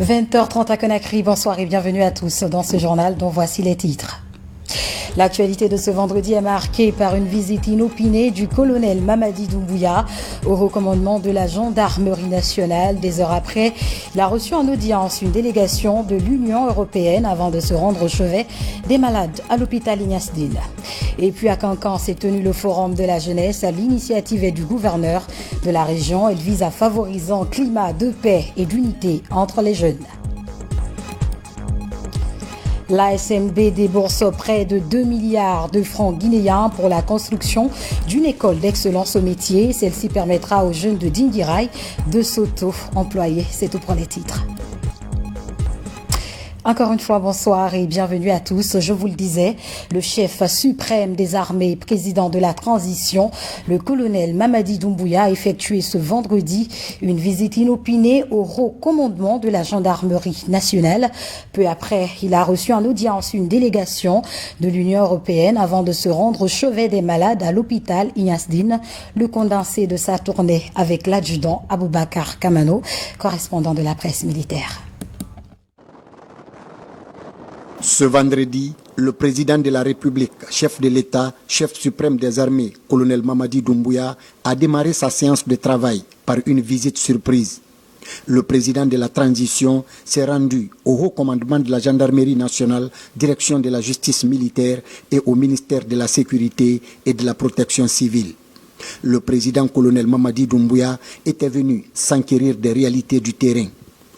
20h30 à Conakry, bonsoir et bienvenue à tous dans ce journal dont voici les titres. L'actualité de ce vendredi est marquée par une visite inopinée du colonel Mamadi Doumbouya au recommandement de la gendarmerie nationale. Des heures après, il a reçu en audience une délégation de l'Union européenne avant de se rendre au chevet des malades à l'hôpital Ignace Dine. Et puis à Cancan s'est tenu le forum de la jeunesse à l'initiative du gouverneur de la région. Il vise à favoriser un climat de paix et d'unité entre les jeunes. L'ASNB débourse près de 2 milliards de francs guinéens pour la construction d'une école d'excellence au métier. Celle-ci permettra aux jeunes de Dinguiraye de s'auto-employer. C'est tout pour les titres. Encore une fois, bonsoir et bienvenue à tous. Je vous le disais, le chef suprême des armées, président de la transition, le colonel Mamadi Doumbouya a effectué ce vendredi une visite inopinée au haut commandement de la gendarmerie nationale. Peu après, il a reçu en audience une délégation de l'Union européenne avant de se rendre au chevet des malades à l'hôpital Ignace Dine. Le condensé de sa tournée avec l'adjudant Aboubakar Kamano, correspondant de la presse militaire. Ce vendredi, le président de la République, chef de l'État, chef suprême des armées, colonel Mamadi Doumbouya, a démarré sa séance de travail par une visite surprise. Le président de la transition s'est rendu au haut commandement de la gendarmerie nationale, direction de la justice militaire et au ministère de la sécurité et de la protection civile. Le président colonel Mamadi Doumbouya était venu s'enquérir des réalités du terrain.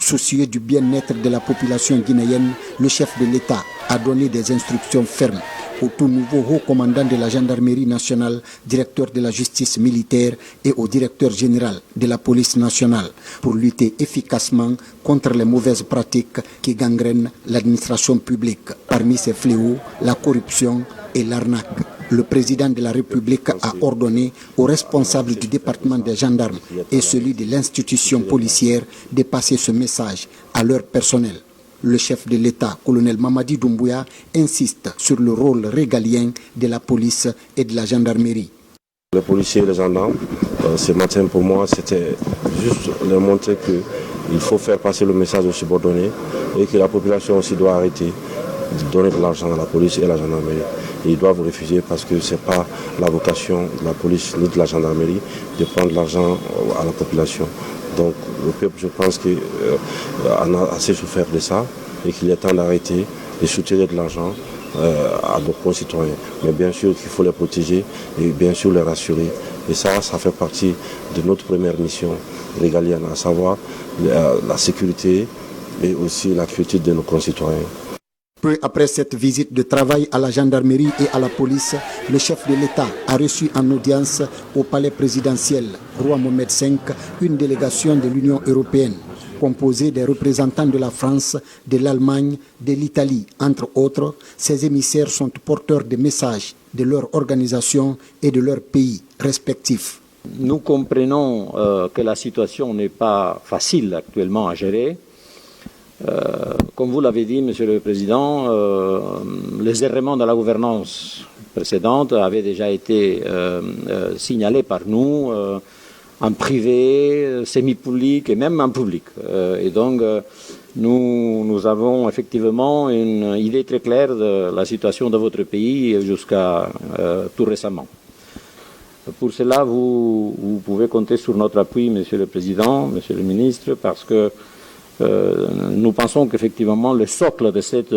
Soucieux du bien-être de la population guinéenne, le chef de l'État a donné des instructions fermes au tout nouveau haut commandant de la gendarmerie nationale, directeur de la justice militaire et au directeur général de la police nationale pour lutter efficacement contre les mauvaises pratiques qui gangrènent l'administration publique. Parmi ces fléaux, la corruption et l'arnaque. Le président de la République a ordonné aux responsables du département des gendarmes et celui de l'institution policière de passer ce message à leur personnel. Le chef de l'État, colonel Mamadi Doumbouya, insiste sur le rôle régalien de la police et de la gendarmerie. Les policiers et les gendarmes, ce matin pour moi, c'était juste leur montrer qu'il faut faire passer le message aux subordonnés et que la population aussi doit arrêter de donner de l'argent à la police et à la gendarmerie. Et ils doivent refuser parce que ce n'est pas la vocation de la police ni de la gendarmerie de prendre de l'argent à la population. Donc le peuple, je pense en a assez souffert de ça et qu'il est temps d'arrêter de soutirer de l'argent à nos concitoyens. Mais bien sûr qu'il faut les protéger et bien sûr les rassurer. Et ça fait partie de notre première mission régalienne, à savoir la sécurité et aussi la quiétude de nos concitoyens. Peu après cette visite de travail à la gendarmerie et à la police, le chef de l'État a reçu en audience au palais présidentiel Roi Mohamed V une délégation de l'Union européenne, composée des représentants de la France, de l'Allemagne, de l'Italie, entre autres. Ces émissaires sont porteurs de messages de leur organisation et de leur pays respectifs. Nous comprenons que la situation n'est pas facile actuellement à gérer. Comme vous l'avez dit, Monsieur le Président, les errements de la gouvernance précédente avaient déjà été signalés par nous en privé, semi-public et même en public. Et donc, nous avons effectivement une idée très claire de la situation de votre pays jusqu'à tout récemment. Pour cela, vous pouvez compter sur notre appui, Monsieur le Président, Monsieur le Ministre, parce que nous pensons qu'effectivement le socle de cette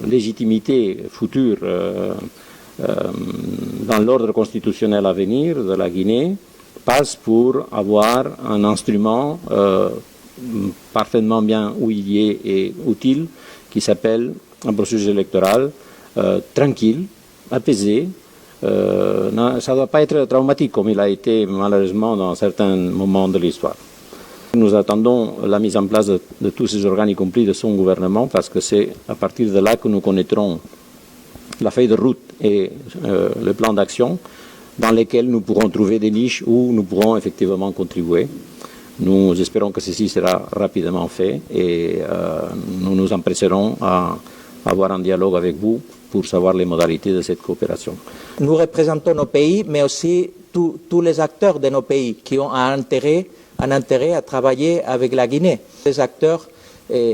légitimité future dans l'ordre constitutionnel à venir de la Guinée passe pour avoir un instrument parfaitement bien huilé et utile qui s'appelle un processus électoral tranquille, apaisé. Ça ne doit pas être traumatique comme il a été malheureusement dans certains moments de l'histoire. Nous attendons la mise en place de tous ces organes, y compris de son gouvernement, parce que c'est à partir de là que nous connaîtrons la feuille de route et le plan d'action dans lesquels nous pourrons trouver des niches où nous pourrons effectivement contribuer. Nous espérons que ceci sera rapidement fait et nous nous empresserons à avoir un dialogue avec vous pour savoir les modalités de cette coopération. Nous représentons nos pays, mais aussi tous les acteurs de nos pays qui ont un intérêt un intérêt à travailler avec la Guinée. Les acteurs,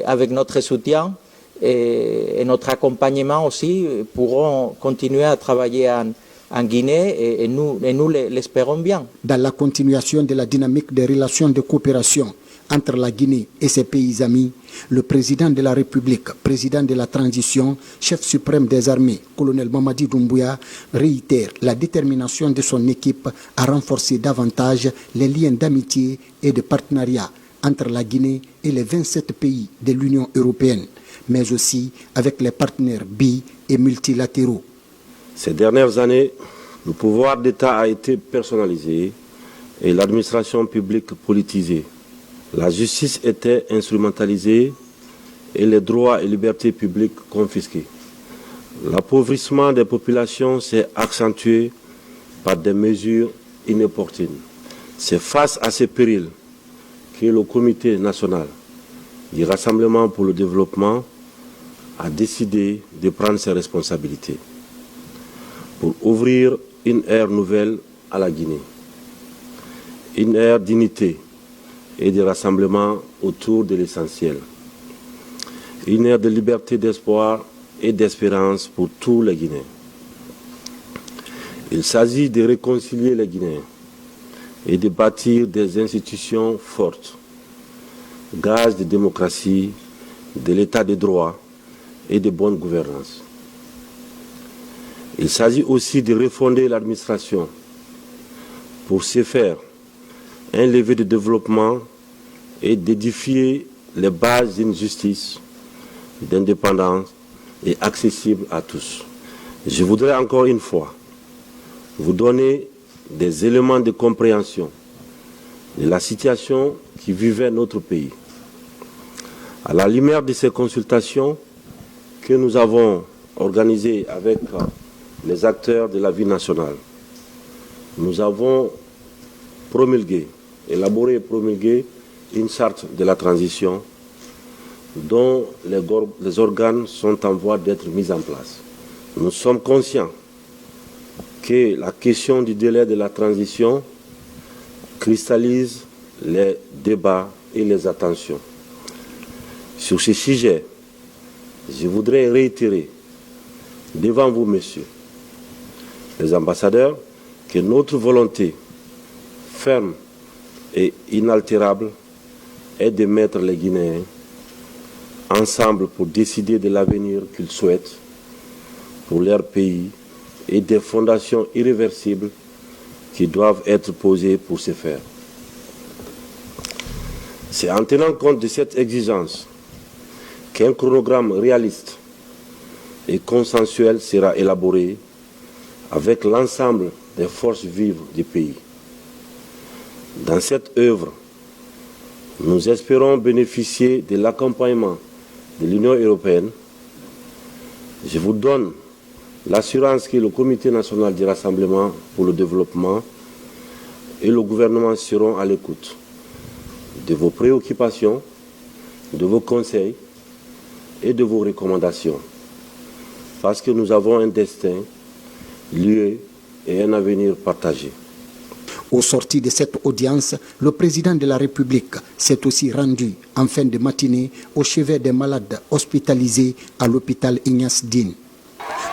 avec notre soutien et notre accompagnement aussi, pourront continuer à travailler en Guinée et nous l'espérons bien. Dans la continuation de la dynamique des relations de coopération entre la Guinée et ses pays amis, le président de la République, président de la transition, chef suprême des armées, colonel Mamadi Doumbouya, réitère la détermination de son équipe à renforcer davantage les liens d'amitié et de partenariat entre la Guinée et les 27 pays de l'Union européenne, mais aussi avec les partenaires bi- et multilatéraux. Ces dernières années, le pouvoir d'État a été personnalisé et l'administration publique politisée. La justice était instrumentalisée et les droits et libertés publiques confisqués. L'appauvrissement des populations s'est accentué par des mesures inopportunes. C'est face à ces périls que le Comité national du Rassemblement pour le développement a décidé de prendre ses responsabilités pour ouvrir une ère nouvelle à la Guinée, une ère d'unité et de rassemblement autour de l'essentiel, une ère de liberté, d'espoir et d'espérance pour tous les Guinéens. Il s'agit de réconcilier les Guinéens et de bâtir des institutions fortes, gage de démocratie, de l'état de droit et de bonne gouvernance. Il s'agit aussi de refonder l'administration pour se faire un levier de développement et d'édifier les bases d'une justice d'indépendance et accessible à tous. Je voudrais encore une fois vous donner des éléments de compréhension de la situation qui vivait notre pays. À la lumière de ces consultations que nous avons organisées avec les acteurs de la vie nationale, nous avons élaboré et promulgué une charte de la transition dont les organes sont en voie d'être mis en place. Nous sommes conscients que la question du délai de la transition cristallise les débats et les attentions. Sur ce sujet, je voudrais réitérer devant vous, messieurs les ambassadeurs, que notre volonté ferme et inaltérable est de mettre les Guinéens ensemble pour décider de l'avenir qu'ils souhaitent pour leur pays et des fondations irréversibles qui doivent être posées pour ce faire. C'est en tenant compte de cette exigence qu'un chronogramme réaliste et consensuel sera élaboré avec l'ensemble des forces vives du pays. Dans cette œuvre, nous espérons bénéficier de l'accompagnement de l'Union européenne. Je vous donne l'assurance que le Comité national du Rassemblement pour le développement et le gouvernement seront à l'écoute de vos préoccupations, de vos conseils et de vos recommandations, parce que nous avons un destin lié et un avenir partagé. Au sorti de cette audience, le président de la République s'est aussi rendu en fin de matinée au chevet des malades hospitalisés à l'hôpital Ignace Dine.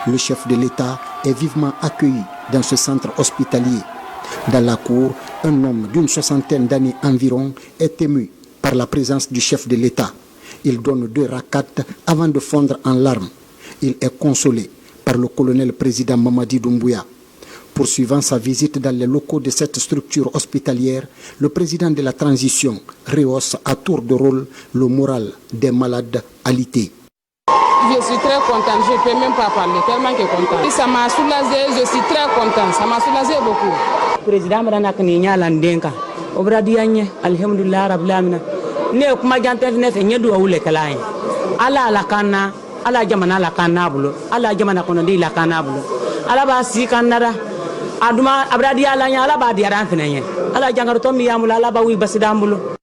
Le chef de l'État est vivement accueilli dans ce centre hospitalier. Dans la cour, un homme d'une 60aine d'années environ est ému par la présence du chef de l'État. Il donne 2 rakats avant de fondre en larmes. Il est consolé par le colonel président Mamadi Doumbouya. Poursuivant sa visite dans les locaux de cette structure hospitalière, le président de la transition rehausse à tour de rôle le moral des malades alités. Je suis très contente, je ne peux même pas parler, tellement que contente. Ça m'a soulagé, je suis très contente, ça m'a soulagé beaucoup. Président Maranak Ninya Landenka, Obradianye, Alhamdulillah Rablamina, Ne kuma jante ne fe nyedu awule kalai. Ala la kana, ala jamana la kana bulo, ala jamana kono di la kana bulo. Ala ba si kanara. Aduma abradi ala nya ala ba di aran fenenye. Ala jangaru tombi yamula ala ba wi basidambulo.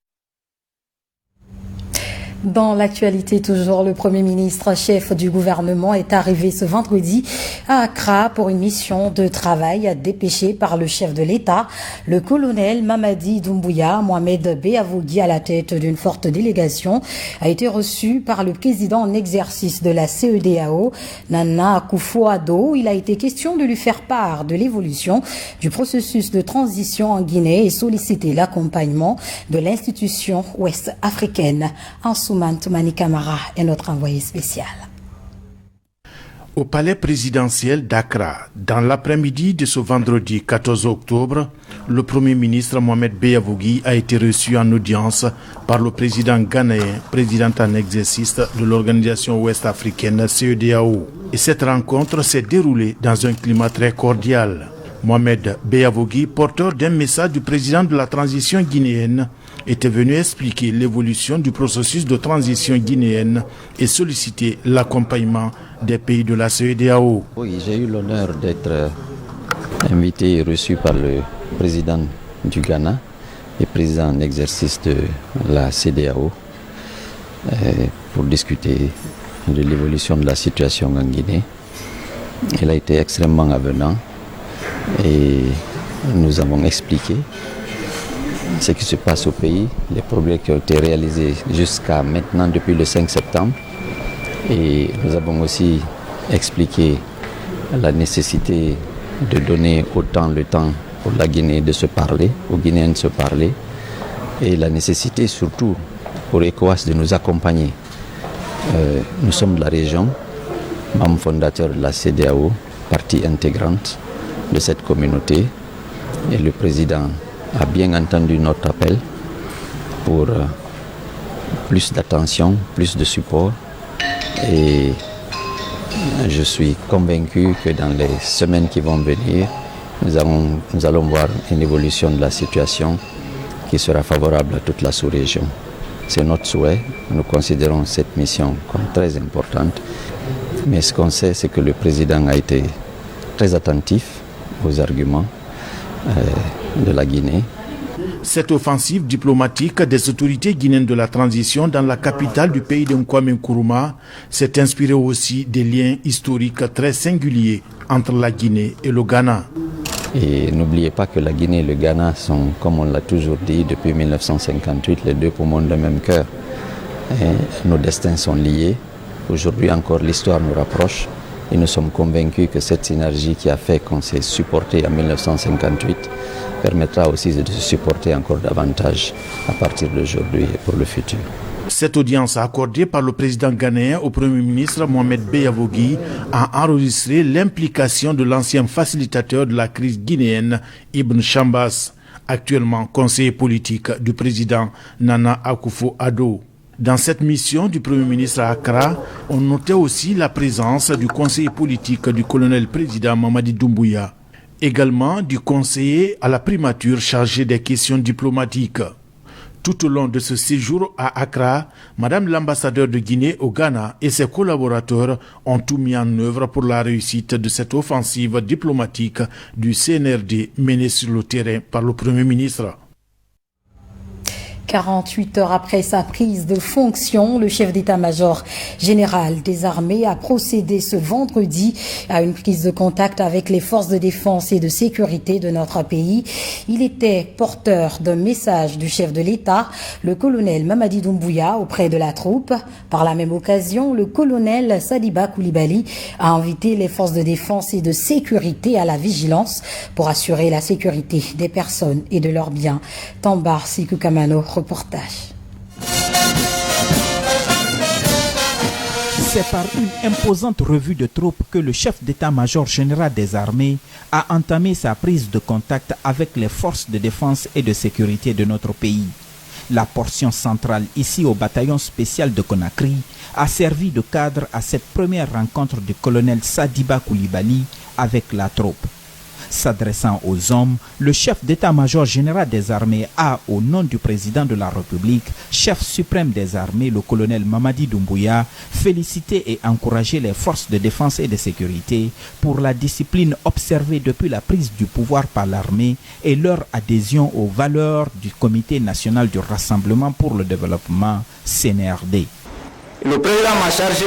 Dans l'actualité toujours, le Premier ministre, chef du gouvernement, est arrivé ce vendredi à Accra pour une mission de travail dépêchée par le chef de l'État, le colonel Mamadi Doumbouya. Mohamed Beavogui, à la tête d'une forte délégation, a été reçu par le président en exercice de la CEDEAO, Nana Akufo-Addo. Il a été question de lui faire part de l'évolution du processus de transition en Guinée et solliciter l'accompagnement de l'institution ouest-africaine. Ansoumane Toumani Kamara est notre envoyé spécial. Au palais présidentiel d'Accra, dans l'après-midi de ce vendredi 14 octobre, le Premier ministre Mohamed Beavogui a été reçu en audience par le président ghanéen, président en exercice de l'organisation ouest-africaine CEDEAO. Et cette rencontre s'est déroulée dans un climat très cordial. Mohamed Beavogui, porteur d'un message du président de la transition guinéenne, était venu expliquer l'évolution du processus de transition guinéenne et solliciter l'accompagnement des pays de la CEDEAO. Oui, j'ai eu l'honneur d'être invité et reçu par le président du Ghana et président en exercice de la CEDEAO pour discuter de l'évolution de la situation en Guinée. Il a été extrêmement avenant et nous avons expliqué ce qui se passe au pays, les progrès qui ont été réalisés jusqu'à maintenant depuis le 5 septembre. Et nous avons aussi expliqué la nécessité de donner autant le temps pour la Guinée de se parler, aux Guinéens de se parler, et la nécessité surtout pour ECOWAS de nous accompagner. Nous sommes de la région, membres fondateurs de la CEDEAO, partie intégrante de cette communauté, et le président a bien entendu notre appel pour plus d'attention, plus de support, et je suis convaincu que dans les semaines qui vont venir, nous allons voir une évolution de la situation qui sera favorable à toute la sous-région. C'est notre souhait, nous considérons cette mission comme très importante, mais ce qu'on sait, c'est que le président a été très attentif aux arguments de la Guinée. Cette offensive diplomatique des autorités guinéennes de la transition dans la capitale du pays de Kwame Nkrumah s'est inspirée aussi des liens historiques très singuliers entre la Guinée et le Ghana. Et n'oubliez pas que la Guinée et le Ghana sont, comme on l'a toujours dit, depuis 1958, les deux poumons d'un même cœur. Et nos destins sont liés. Aujourd'hui encore, l'histoire nous rapproche. Et nous sommes convaincus que cette synergie qui a fait qu'on s'est supporté en 1958 permettra aussi de se supporter encore davantage à partir d'aujourd'hui et pour le futur. Cette audience accordée par le président ghanéen au Premier ministre Mohamed Beavogui a enregistré l'implication de l'ancien facilitateur de la crise guinéenne, Ibn Chambas, actuellement conseiller politique du président Nana Akufo-Addo. Dans cette mission du Premier ministre à Accra, on notait aussi la présence du conseiller politique du colonel-président Mamadi Doumbouya, également du conseiller à la primature chargé des questions diplomatiques. Tout au long de ce séjour à Accra, Madame l'ambassadeur de Guinée au Ghana et ses collaborateurs ont tout mis en œuvre pour la réussite de cette offensive diplomatique du CNRD menée sur le terrain par le Premier ministre. 48 heures après sa prise de fonction, le chef d'état-major général des armées a procédé ce vendredi à une prise de contact avec les forces de défense et de sécurité de notre pays. Il était porteur d'un message du chef de l'État, le colonel Mamadi Doumbouya, auprès de la troupe. Par la même occasion, le colonel Sadiba Koulibaly a invité les forces de défense et de sécurité à la vigilance pour assurer la sécurité des personnes et de leurs biens. Tambar Sikukamano, reportage. C'est par une imposante revue de troupes que le chef d'état-major général des armées a entamé sa prise de contact avec les forces de défense et de sécurité de notre pays. La portion centrale ici au bataillon spécial de Conakry a servi de cadre à cette première rencontre du colonel Sadiba Koulibaly avec la troupe. S'adressant aux hommes, le chef d'état-major général des armées a, au nom du président de la République, chef suprême des armées, le colonel Mamadi Doumbouya, félicité et encouragé les forces de défense et de sécurité pour la discipline observée depuis la prise du pouvoir par l'armée et leur adhésion aux valeurs du Comité national du Rassemblement pour le développement, CNRD. Le président m'a chargé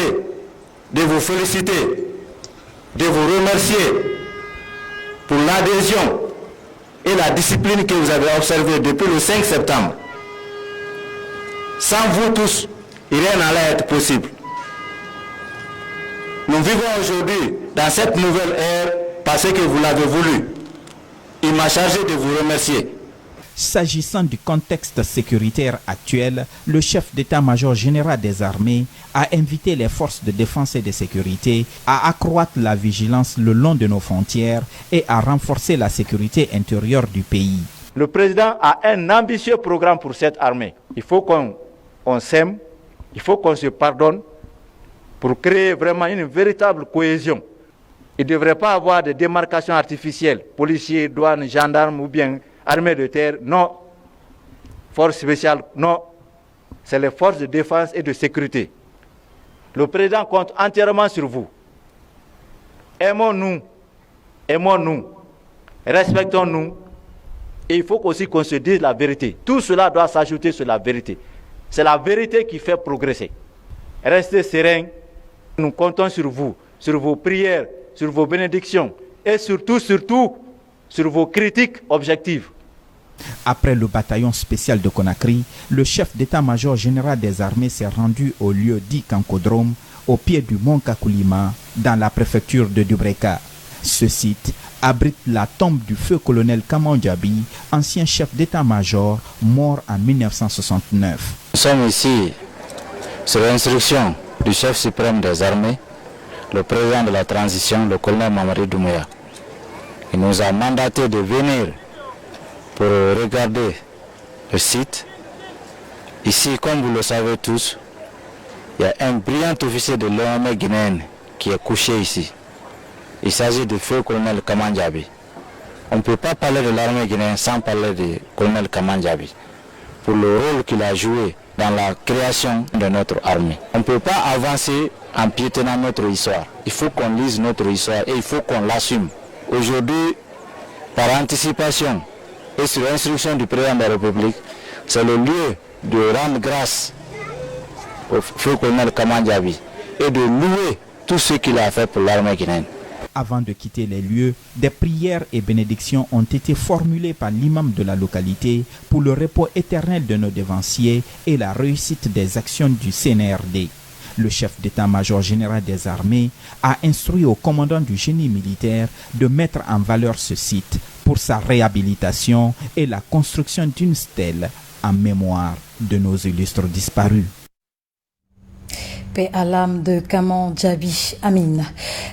de vous féliciter, de vous remercier pour l'adhésion et la discipline que vous avez observée depuis le 5 septembre. Sans vous tous, rien n'allait être possible. Nous vivons aujourd'hui dans cette nouvelle ère parce que vous l'avez voulu. Il m'a chargé de vous remercier. S'agissant du contexte sécuritaire actuel, le chef d'état-major général des armées a invité les forces de défense et de sécurité à accroître la vigilance le long de nos frontières et à renforcer la sécurité intérieure du pays. Le président a un ambitieux programme pour cette armée. Il faut qu'on s'aime, il faut qu'on se pardonne pour créer vraiment une véritable cohésion. Il ne devrait pas avoir de démarcation artificielle, policiers, douanes, gendarmes ou bien armée de terre, non. Forces spéciales, non. C'est les forces de défense et de sécurité. Le président compte entièrement sur vous. Aimons-nous, respectons-nous. Et il faut aussi qu'on se dise la vérité. Tout cela doit s'ajouter sur la vérité. C'est la vérité qui fait progresser. Restez sereins. Nous comptons sur vous, sur vos prières, sur vos bénédictions et surtout, sur vos critiques objectives. Après le bataillon spécial de Conakry, le chef d'état-major général des armées s'est rendu au lieu dit Kankodrome, au pied du mont Kakoulima, dans la préfecture de Dubreka. Ce site abrite la tombe du feu colonel Kamandjabi, ancien chef d'état-major, mort en 1969. Nous sommes ici sur l'instruction du chef suprême des armées, le président de la transition, le colonel Mamadi Doumbouya. Il nous a mandaté de venir pour regarder le site. Ici, comme vous le savez tous, il y a un brillant officier de l'armée guinéenne qui est couché ici. Il s'agit du feu colonel Kamandjabi. On ne peut pas parler de l'armée guinéenne sans parler du colonel Kamandjabi pour le rôle qu'il a joué dans la création de notre armée. On ne peut pas avancer en piétinant notre histoire. Il faut qu'on lise notre histoire et il faut qu'on l'assume. Aujourd'hui, par anticipation et sur instruction du président de la République, c'est le lieu de rendre grâce au feu colonel Kamandjabi et de louer tout ce qu'il a fait pour l'armée guinéenne. Avant de quitter les lieux, des prières et bénédictions ont été formulées par l'imam de la localité pour le repos éternel de nos dévanciers et la réussite des actions du CNRD. Le chef d'état-major général des armées a instruit au commandant du génie militaire de mettre en valeur ce site pour sa réhabilitation et la construction d'une stèle en mémoire de nos illustres disparus. Paix à l'âme de Kamandjabi Amin.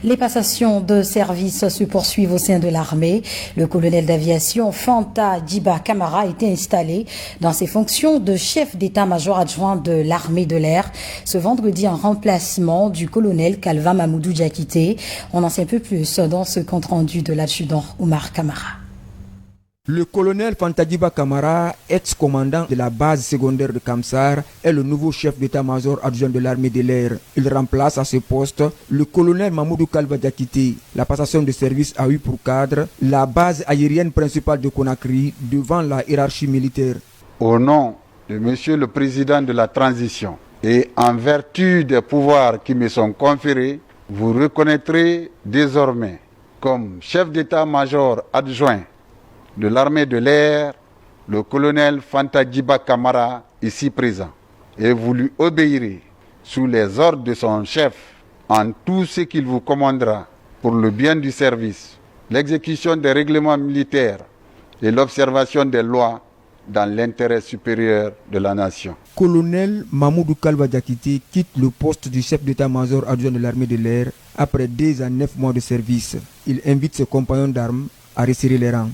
Les passations de service se poursuivent au sein de l'armée. Le colonel d'aviation Fanta Djiba Camara a été installé dans ses fonctions de chef d'état-major adjoint de l'armée de l'air ce vendredi en remplacement du colonel Kalva Mamoudou Diakité. On en sait un peu plus dans ce compte-rendu de l'adjudant Oumar Kamara. Le colonel Fanta Djiba Camara, ex-commandant de la base secondaire de Kamsar, est le nouveau chef d'état-major adjoint de l'armée de l'air. Il remplace à ce poste le colonel Mamoudou Kalva Diakité. La passation de service a eu pour cadre la base aérienne principale de Conakry devant la hiérarchie militaire. Au nom de Monsieur le Président de la Transition et en vertu des pouvoirs qui me sont conférés, vous reconnaîtrez désormais comme chef d'état-major adjoint de l'armée de l'air, le colonel Fanta Djiba Camara, ici présent. Et vous lui obéirez sous les ordres de son chef en tout ce qu'il vous commandera pour le bien du service, l'exécution des règlements militaires et l'observation des lois dans l'intérêt supérieur de la nation. Colonel Mamoudou Kalva Diakité quitte le poste du chef d'état-major adjoint de l'armée de l'air après 2 à 9 mois de service. Il invite ses compagnons d'armes à resserrer les rangs.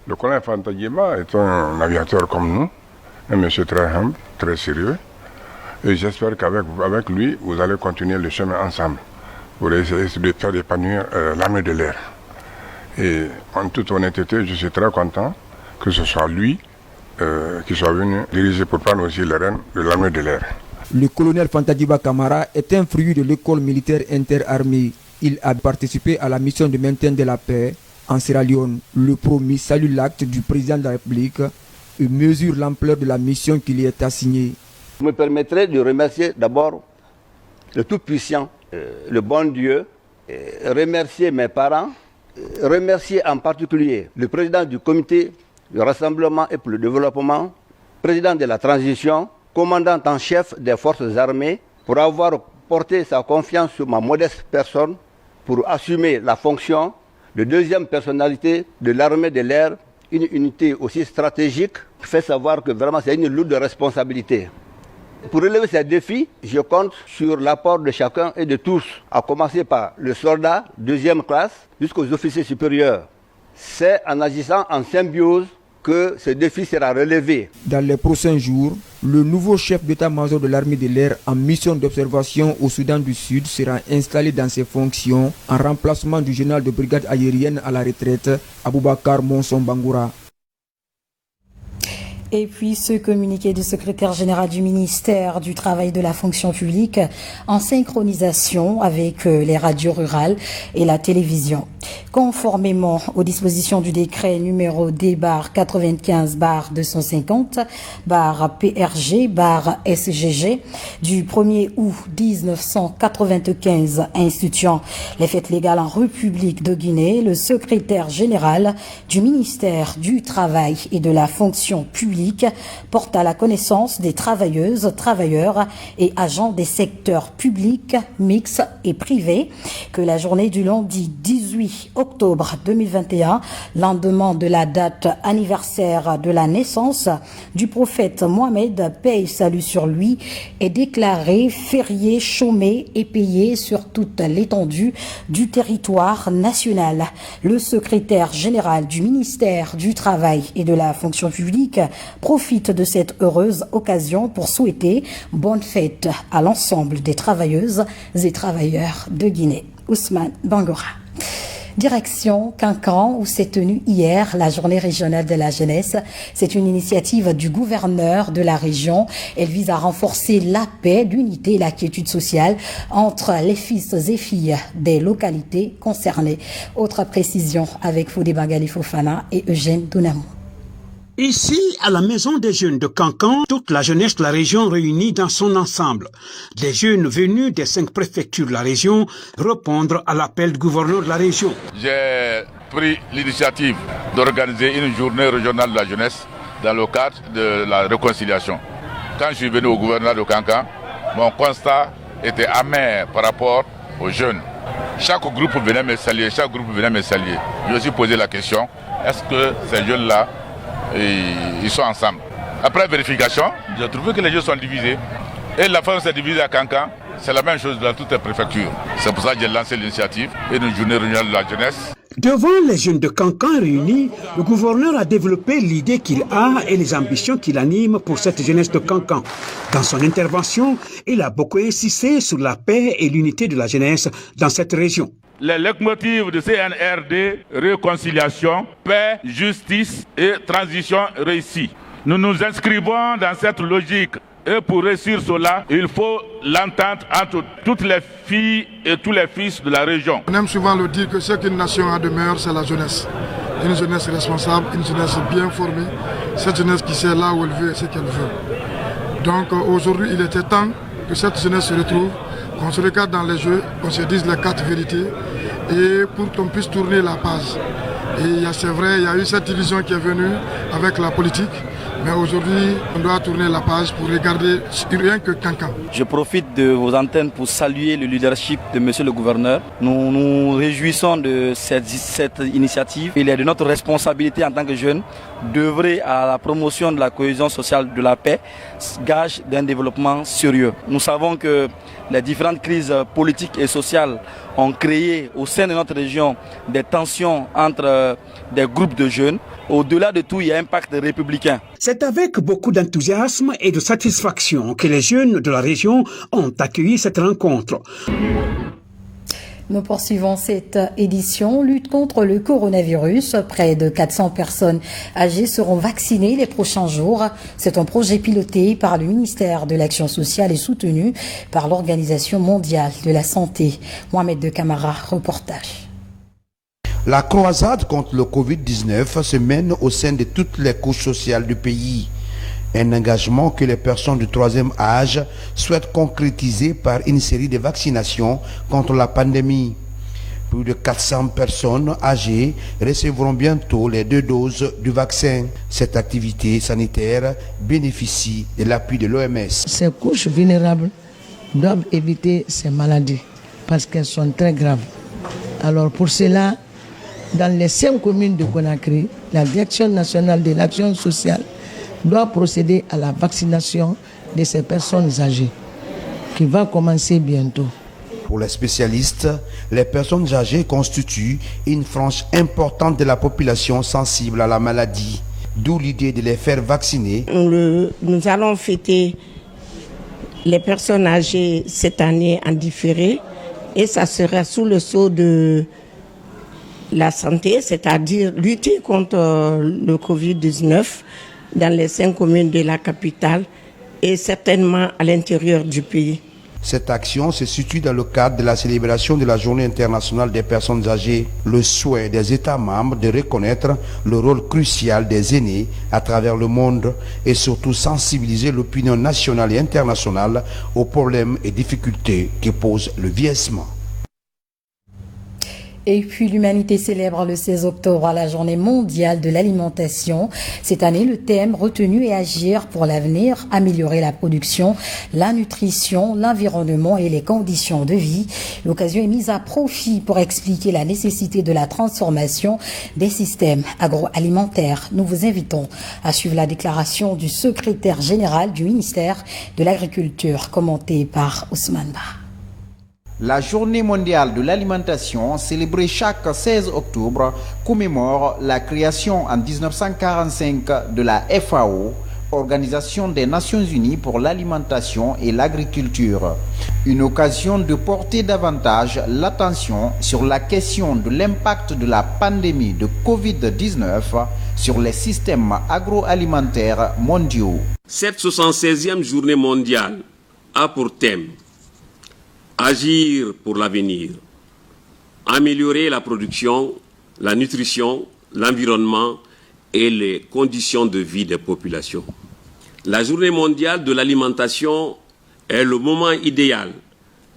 Le colonel Fanta Djiba est un aviateur comme nous, un monsieur très humble, très sérieux. Et j'espère qu'avec lui, vous allez continuer le chemin ensemble pour essayer de faire épanouir l'armée de l'air. Et en toute honnêteté, je suis très content que ce soit lui qui soit venu diriger pour prendre aussi les rênes de l'armée de l'air. Le colonel Fantadiba Camara est un fruit de l'école militaire interarmée. Il a participé à la mission de maintien de la paix en Sierra Leone. Le promis salue l'acte du président de la République et mesure l'ampleur de la mission qui lui est assignée. Vous me permettrez de remercier d'abord le Tout-Puissant, le bon Dieu, remercier mes parents, remercier en particulier le président du comité du Rassemblement et pour le Développement, président de la transition, commandant en chef des forces armées, pour avoir porté sa confiance sur ma modeste personne pour assumer la fonction de deuxième personnalité de l'armée de l'air, une unité aussi stratégique qui fait savoir que vraiment c'est une lourde responsabilité. Pour relever ces défis, je compte sur l'apport de chacun et de tous, à commencer par le soldat, deuxième classe, jusqu'aux officiers supérieurs. C'est en agissant en symbiose que ce défi sera relevé. Dans les prochains jours, le nouveau chef d'état-major de l'armée de l'air en mission d'observation au Soudan du Sud sera installé dans ses fonctions en remplacement du général de brigade aérienne à la retraite, Aboubakar Monson Bangoura. Et puis ce communiqué du secrétaire général du ministère du Travail et de la fonction publique en synchronisation avec les radios rurales et la télévision. Conformément aux dispositions du décret numéro D-8250/PRG/SGG du 1er août 1995 instituant les fêtes légales en République de Guinée, le secrétaire général du ministère du Travail et de la fonction publique porte à la connaissance des travailleuses, travailleurs et agents des secteurs publics, mixtes et privés que la journée du lundi 18 octobre 2021, lendemain de la date anniversaire de la naissance du prophète Mohamed, paix et salut sur lui, est déclaré férié, chômé et payé sur toute l'étendue du territoire national. Le secrétaire général du ministère du Travail et de la fonction publique profite de cette heureuse occasion pour souhaiter bonne fête à l'ensemble des travailleuses et travailleurs de Guinée. Ousmane Bangoura. Direction Kankan où s'est tenue hier la journée régionale de la jeunesse. C'est une initiative du gouverneur de la région. Elle vise à renforcer la paix, l'unité et la quiétude sociale entre les fils et filles des localités concernées. Autre précision avec Fodé Bangali Fofana et Eugène Dounamou. Ici, à la maison des jeunes de Kankan, toute la jeunesse de la région réunie dans son ensemble. Des jeunes venus des 5 préfectures de la région répondre à l'appel du gouverneur de la région. J'ai pris l'initiative d'organiser une journée régionale de la jeunesse dans le cadre de la réconciliation. Quand je suis venu au gouverneur de Kankan, mon constat était amer par rapport aux jeunes. Chaque groupe venait me saluer, Je me suis posé la question, est-ce que ces jeunes-là, ils sont ensemble. Après vérification, j'ai trouvé que les jeux sont divisés. Et la France est divisée à Kankan. C'est la même chose dans toutes les préfectures. C'est pour ça que j'ai lancé l'initiative et une journée régionale de la jeunesse. Devant les jeunes de Kankan réunis, le gouverneur a développé l'idée qu'il a et les ambitions qu'il anime pour cette jeunesse de Kankan. Dans son intervention, il a beaucoup insisté sur la paix et l'unité de la jeunesse dans cette région. Les leitmotifs de CNRD, réconciliation, paix, justice et transition réussie. Nous nous inscrivons dans cette logique et pour réussir cela, il faut l'entente entre toutes les filles et tous les fils de la région. On aime souvent le dire que ce qu'une nation a de meilleur, c'est la jeunesse. Une jeunesse responsable, une jeunesse bien formée, cette jeunesse qui sait là où elle veut et ce qu'elle veut. Donc aujourd'hui, il était temps que cette jeunesse se retrouve, qu'on se regarde dans les jeux, qu'on se dise les 4 vérités et pour qu'on puisse tourner la page. Et c'est vrai, il y a eu cette division qui est venue avec la politique, mais aujourd'hui, on doit tourner la page pour regarder rien que Kankan. Je profite de vos antennes pour saluer le leadership de monsieur le gouverneur. Nous nous réjouissons de cette initiative. Il est de notre responsabilité en tant que jeunes d'œuvrer à la promotion de la cohésion sociale, de la paix, gage d'un développement sérieux. Nous savons que les différentes crises politiques et sociales ont créé au sein de notre région des tensions entre des groupes de jeunes. Au-delà de tout, il y a un pacte républicain. C'est avec beaucoup d'enthousiasme et de satisfaction que les jeunes de la région ont accueilli cette rencontre. Nous poursuivons cette édition. Lutte contre le coronavirus. Près de 400 personnes âgées seront vaccinées les prochains jours. C'est un projet piloté par le ministère de l'Action sociale et soutenu par l'Organisation mondiale de la santé. Mohamed de Camara, reportage. La croisade contre le Covid-19 se mène au sein de toutes les couches sociales du pays. Un engagement que les personnes du troisième âge souhaitent concrétiser par une série de vaccinations contre la pandémie. Plus de 400 personnes âgées recevront bientôt les 2 doses du vaccin. Cette activité sanitaire bénéficie de l'appui de l'OMS. Ces couches vulnérables doivent éviter ces maladies parce qu'elles sont très graves. Alors pour cela, dans les 5 communes de Conakry, la Direction nationale de l'action sociale doit procéder à la vaccination de ces personnes âgées, qui va commencer bientôt. Pour les spécialistes, les personnes âgées constituent une frange importante de la population sensible à la maladie, d'où l'idée de les faire vacciner. Nous allons fêter les personnes âgées cette année en différé, et ça sera sous le sceau de la santé, c'est-à-dire lutter contre le Covid-19 dans les 5 communes de la capitale et certainement à l'intérieur du pays. Cette action se situe dans le cadre de la célébration de la Journée internationale des personnes âgées. Le souhait des États membres de reconnaître le rôle crucial des aînés à travers le monde et surtout sensibiliser l'opinion nationale et internationale aux problèmes et difficultés que pose le vieillissement. Et puis l'humanité célèbre le 16 octobre la journée mondiale de l'alimentation. Cette année, le thème retenu est agir pour l'avenir, améliorer la production, la nutrition, l'environnement et les conditions de vie. L'occasion est mise à profit pour expliquer la nécessité de la transformation des systèmes agroalimentaires. Nous vous invitons à suivre la déclaration du secrétaire général du ministère de l'Agriculture, commentée par Ousmane Ba. La journée mondiale de l'alimentation, célébrée chaque 16 octobre, commémore la création en 1945 de la FAO, Organisation des Nations Unies pour l'alimentation et l'agriculture. Une occasion de porter davantage l'attention sur la question de l'impact de la pandémie de Covid-19 sur les systèmes agroalimentaires mondiaux. Cette 76e journée mondiale a pour thème agir pour l'avenir, améliorer la production, la nutrition, l'environnement et les conditions de vie des populations. La journée mondiale de l'alimentation est le moment idéal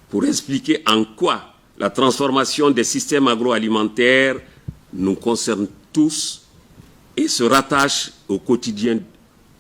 pour expliquer en quoi la transformation des systèmes agroalimentaires nous concerne tous et se rattache au quotidien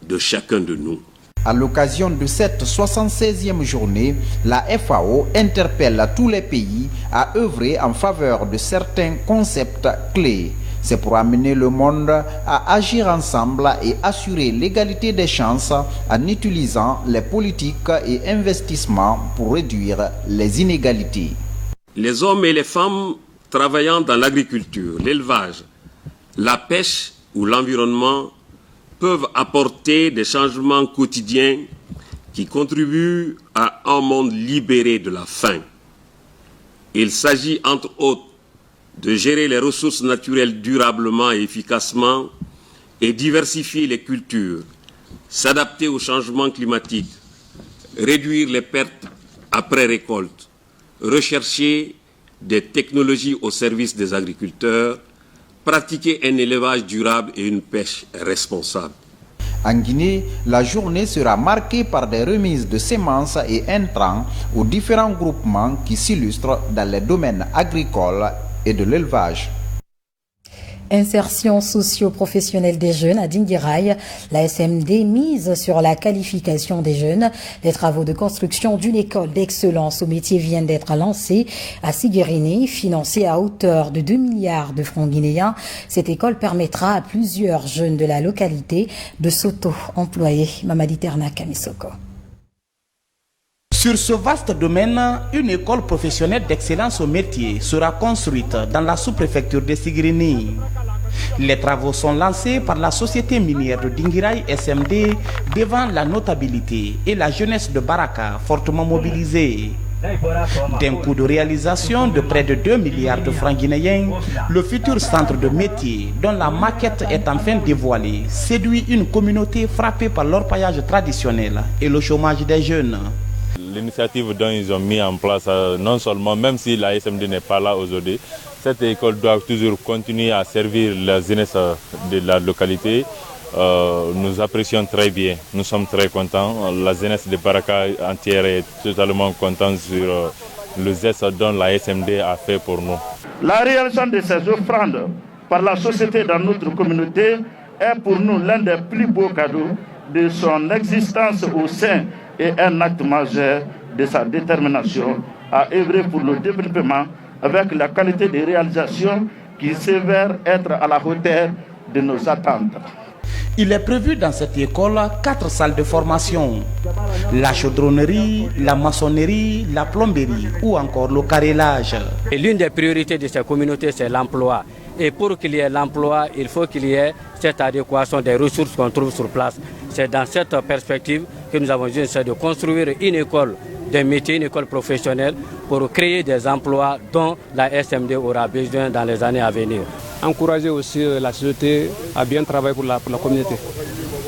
de chacun de nous. À l'occasion de cette 76e journée, la FAO interpelle tous les pays à œuvrer en faveur de certains concepts clés. C'est pour amener le monde à agir ensemble et assurer l'égalité des chances en utilisant les politiques et investissements pour réduire les inégalités. Les hommes et les femmes travaillant dans l'agriculture, l'élevage, la pêche ou l'environnement peuvent apporter des changements quotidiens qui contribuent à un monde libéré de la faim. Il s'agit entre autres de gérer les ressources naturelles durablement et efficacement et diversifier les cultures, s'adapter aux changements climatiques, réduire les pertes après récolte, rechercher des technologies au service des agriculteurs, pratiquer un élevage durable et une pêche responsable. En Guinée, la journée sera marquée par des remises de semences et intrants aux différents groupements qui s'illustrent dans les domaines agricoles et de l'élevage. Insertion socio-professionnelle des jeunes à Dinguiraye. La SMD mise sur la qualification des jeunes. Les travaux de construction d'une école d'excellence au métier viennent d'être lancés à Siguériné, financés à hauteur de 2 milliards de francs guinéens. Cette école permettra à plusieurs jeunes de la localité de s'auto-employer. Mamadi Terna Kamisoko. Sur ce vaste domaine, une école professionnelle d'excellence au métier sera construite dans la sous-préfecture de Siguériné. Les travaux sont lancés par la société minière de Dinguiraye SMD devant la notabilité et la jeunesse de Baraka fortement mobilisée. D'un coût de réalisation de près de 2 milliards de francs guinéens, le futur centre de métier, dont la maquette est enfin dévoilée, séduit une communauté frappée par l'orpaillage traditionnel et le chômage des jeunes. L'initiative dont ils ont mis en place, non seulement, même si la SMD n'est pas là aujourd'hui, cette école doit toujours continuer à servir la jeunesse de la localité. Nous apprécions très bien, nous sommes très contents. La jeunesse de Baraka entière est totalement contente sur le geste dont la SMD a fait pour nous. La réalisation de ces offrandes par la société dans notre communauté est pour nous l'un des plus beaux cadeaux de son existence au sein et un acte majeur de sa détermination à œuvrer pour le développement avec la qualité de réalisation qui s'avère être à la hauteur de nos attentes. Il est prévu dans cette école 4 salles de formation. La chaudronnerie, la maçonnerie, la plomberie ou encore le carrelage. L'une des priorités de cette communauté, c'est l'emploi. Et pour qu'il y ait l'emploi, il faut qu'il y ait cette adéquation des ressources qu'on trouve sur place. C'est dans cette perspective que nous avons essayé de construire une école de métier, une école professionnelle pour créer des emplois dont la SMD aura besoin dans les années à venir. Encourager aussi la société à bien travailler pour la communauté.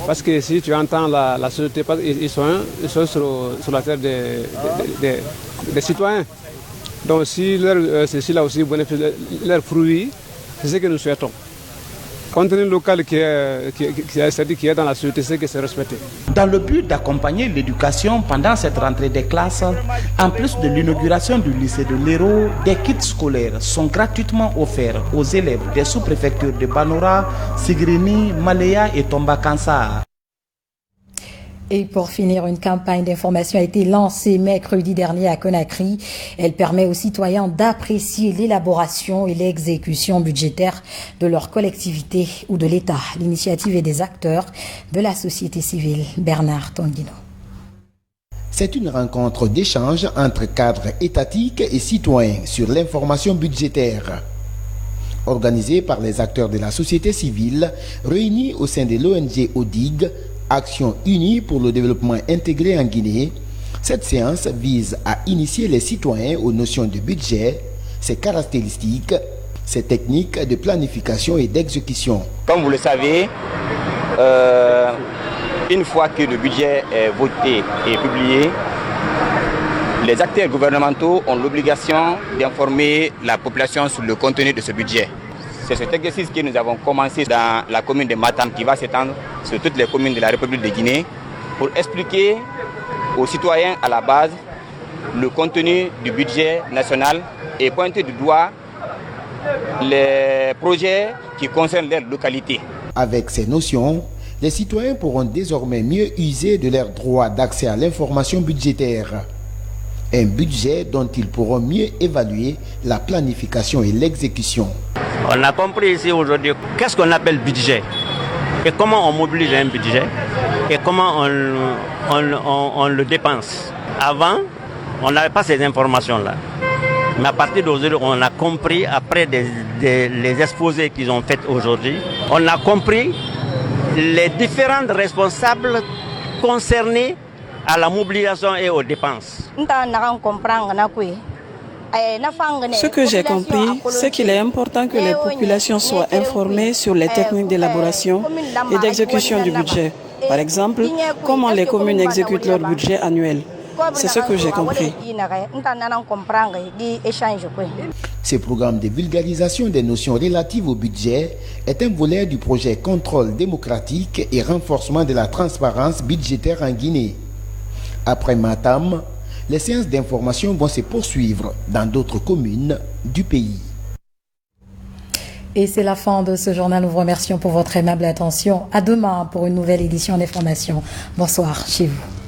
Parce que si tu entends la société, ils sont sur la terre des citoyens. Donc si ceci-là aussi bénéficie leurs fruits, c'est ce que nous souhaitons. Contenu local qui est dans la société, c'est que c'est respecté. Dans le but d'accompagner l'éducation pendant cette rentrée des classes, en plus de l'inauguration du lycée de l'Hérault, des kits scolaires sont gratuitement offerts aux élèves des sous-préfectures de Banora, Sigrini, Malaya et Tombakansa. Et pour finir, une campagne d'information a été lancée mercredi dernier à Conakry. Elle permet aux citoyens d'apprécier l'élaboration et l'exécution budgétaire de leur collectivité ou de l'État. L'initiative est des acteurs de la société civile. Bernard Tonguino. C'est une rencontre d'échange entre cadres étatiques et citoyens sur l'information budgétaire. Organisée par les acteurs de la société civile réunis au sein de l'ONG ODIG, Action unie pour le développement intégré en Guinée, cette séance vise à initier les citoyens aux notions de budget, ses caractéristiques, ses techniques de planification et d'exécution. Comme vous le savez, une fois que le budget est voté et publié, les acteurs gouvernementaux ont l'obligation d'informer la population sur le contenu de ce budget. C'est cet exercice que nous avons commencé dans la commune de Matam qui va s'étendre sur toutes les communes de la République de Guinée pour expliquer aux citoyens à la base le contenu du budget national et pointer du doigt les projets qui concernent leur localité. Avec ces notions, les citoyens pourront désormais mieux user de leur droit d'accès à l'information budgétaire. Un budget dont ils pourront mieux évaluer la planification et l'exécution. On a compris ici aujourd'hui qu'est-ce qu'on appelle budget et comment on mobilise un budget et comment on le dépense. Avant, on n'avait pas ces informations-là. Mais à partir d'aujourd'hui, on a compris, après les exposés qu'ils ont faits aujourd'hui, on a compris les différents responsables concernés à la mobilisation et aux dépenses. Ce que j'ai compris, c'est qu'il est important que les populations soient informées sur les techniques d'élaboration et d'exécution du budget. Par exemple, comment les communes exécutent leur budget annuel. C'est ce que j'ai compris. Ce programme de vulgarisation des notions relatives au budget est un volet du projet Contrôle démocratique et renforcement de la transparence budgétaire en Guinée. Après Matam, les séances d'information vont se poursuivre dans d'autres communes du pays. Et c'est la fin de ce journal. Nous vous remercions pour votre aimable attention. À demain pour une nouvelle édition d'information. Bonsoir chez vous.